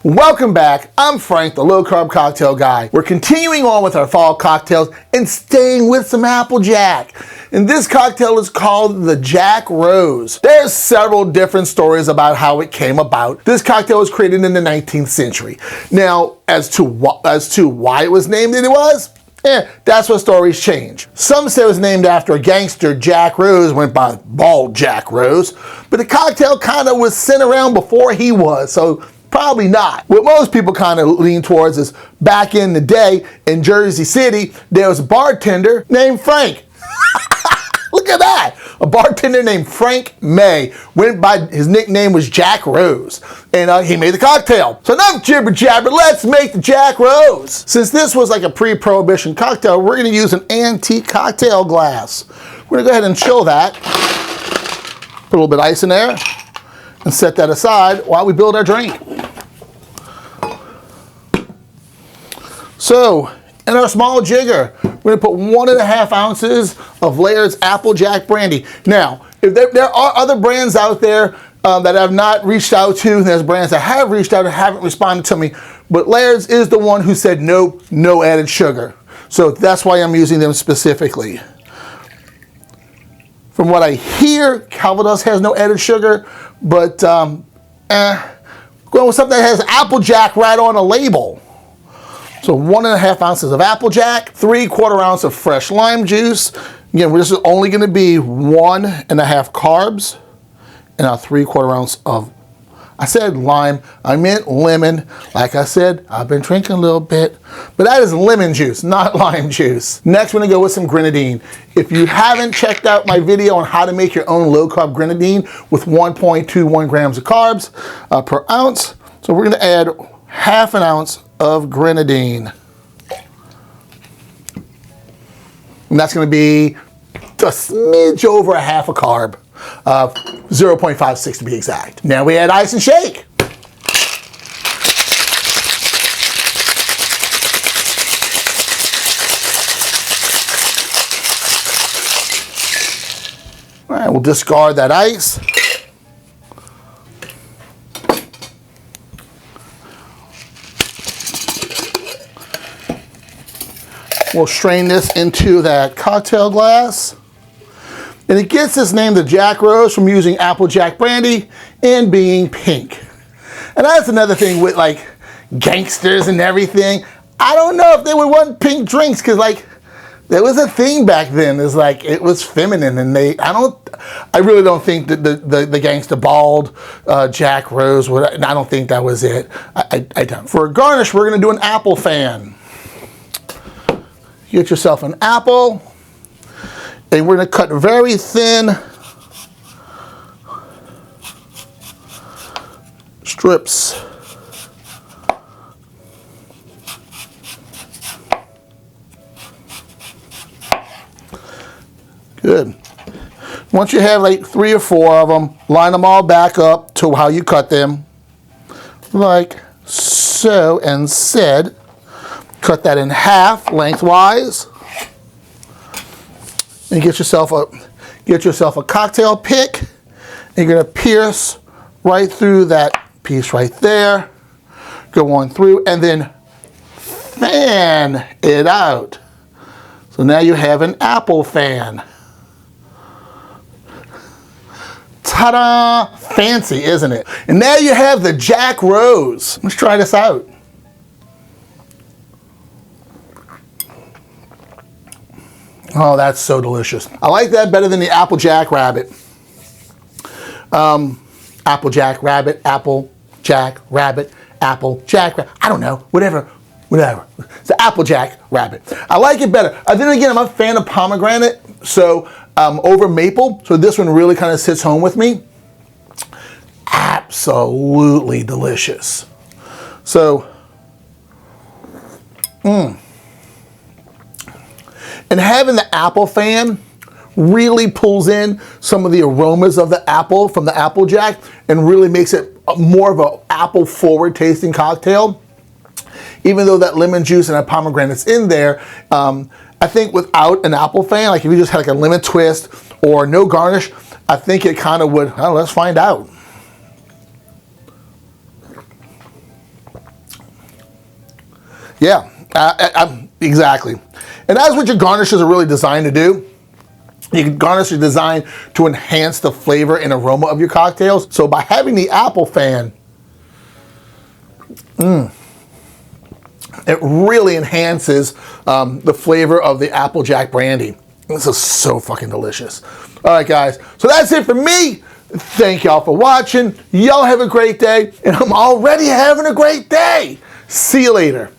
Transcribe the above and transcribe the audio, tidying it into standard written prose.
Welcome back. I'm Frank, the low-carb cocktail guy. We're continuing on with our fall cocktails and staying with some Applejack. And this cocktail is called the Jack Rose. There's several different stories about how it came about. This cocktail was created in the 19th century. Now, as to why it was named that's where stories change. Some say it was named after a gangster, Jack Rose, went by Bald Jack Rose, but the cocktail kind of was sent around before he was, so probably not. What most people kind of lean towards is back in the day in Jersey City, there was a bartender named Frank. Look at that. A bartender named Frank May his nickname was Jack Rose, and he made the cocktail. So enough jibber jabber, let's make the Jack Rose. Since this was like a pre-prohibition cocktail, we're gonna use an antique cocktail glass. We're gonna go ahead and chill that. Put a little bit of ice in there and set that aside while we build our drink. So, in our small jigger, we're gonna put 1.5 ounces of Laird's Applejack brandy. Now, if there are other brands out there that I've not reached out to, there's brands that have reached out and haven't responded to me, but Laird's is the one who said no added sugar. So that's why I'm using them specifically. From what I hear, Calvados has no added sugar, but going with something that has Applejack right on a label. So 1.5 ounces of Applejack, 3/4 ounce of fresh lime juice. Again, this is only gonna be 1.5 carbs and a 3/4 ounce of, I said lime, I meant lemon. Like I said, I've been drinking a little bit, but that is lemon juice, not lime juice. Next, we're gonna go with some grenadine. If you haven't checked out my video on how to make your own low-carb grenadine with 1.21 grams of carbs per ounce, so we're gonna add 1/2 ounce of grenadine. And that's gonna be a smidge over 1/2 a carb, 0.56 to be exact. Now we add ice and shake. All right, we'll discard that ice. We'll strain this into that cocktail glass. And it gets its name, the Jack Rose, from using Applejack brandy and being pink. And that's another thing with like gangsters and everything. I don't know if they would want pink drinks, because like there was a thing back then. It's like it was feminine, and I really don't think that the gangster Bald Jack Rose would. I don't think that was it. I don't. For a garnish, we're gonna do an apple fan. Get yourself an apple, and we're gonna cut very thin strips. Good. Once you have like 3 or 4 of them, line them all back up to how you cut them, like so, and said. Cut that in half lengthwise, and get yourself a cocktail pick. And you're gonna pierce right through that piece right there. Go on through and then fan it out. So now you have an apple fan. Ta-da! Fancy, isn't it? And now you have the Jack Rose. Let's try this out. Oh, that's so delicious. I like that better than the Applejack Rabbit. Applejack Rabbit, Applejack Rabbit, Applejack Rabbit. I don't know, whatever. It's the Applejack Rabbit. I like it better. Then again, I'm a fan of pomegranate, so over maple. So this one really kind of sits home with me. Absolutely delicious. So, And having the apple fan really pulls in some of the aromas of the apple from the Applejack and really makes it more of an apple forward tasting cocktail. Even though that lemon juice and that pomegranate's in there, I think without an apple fan, like if you just had like a lemon twist or no garnish, I think it kind of would, let's find out. Yeah, exactly. And that's what your garnishes are really designed to do. Your garnish is designed to enhance the flavor and aroma of your cocktails. So by having the apple fan, it really enhances the flavor of the Applejack brandy. This is so fucking delicious. All right, guys. So that's it for me. Thank y'all for watching. Y'all have a great day. And I'm already having a great day. See you later.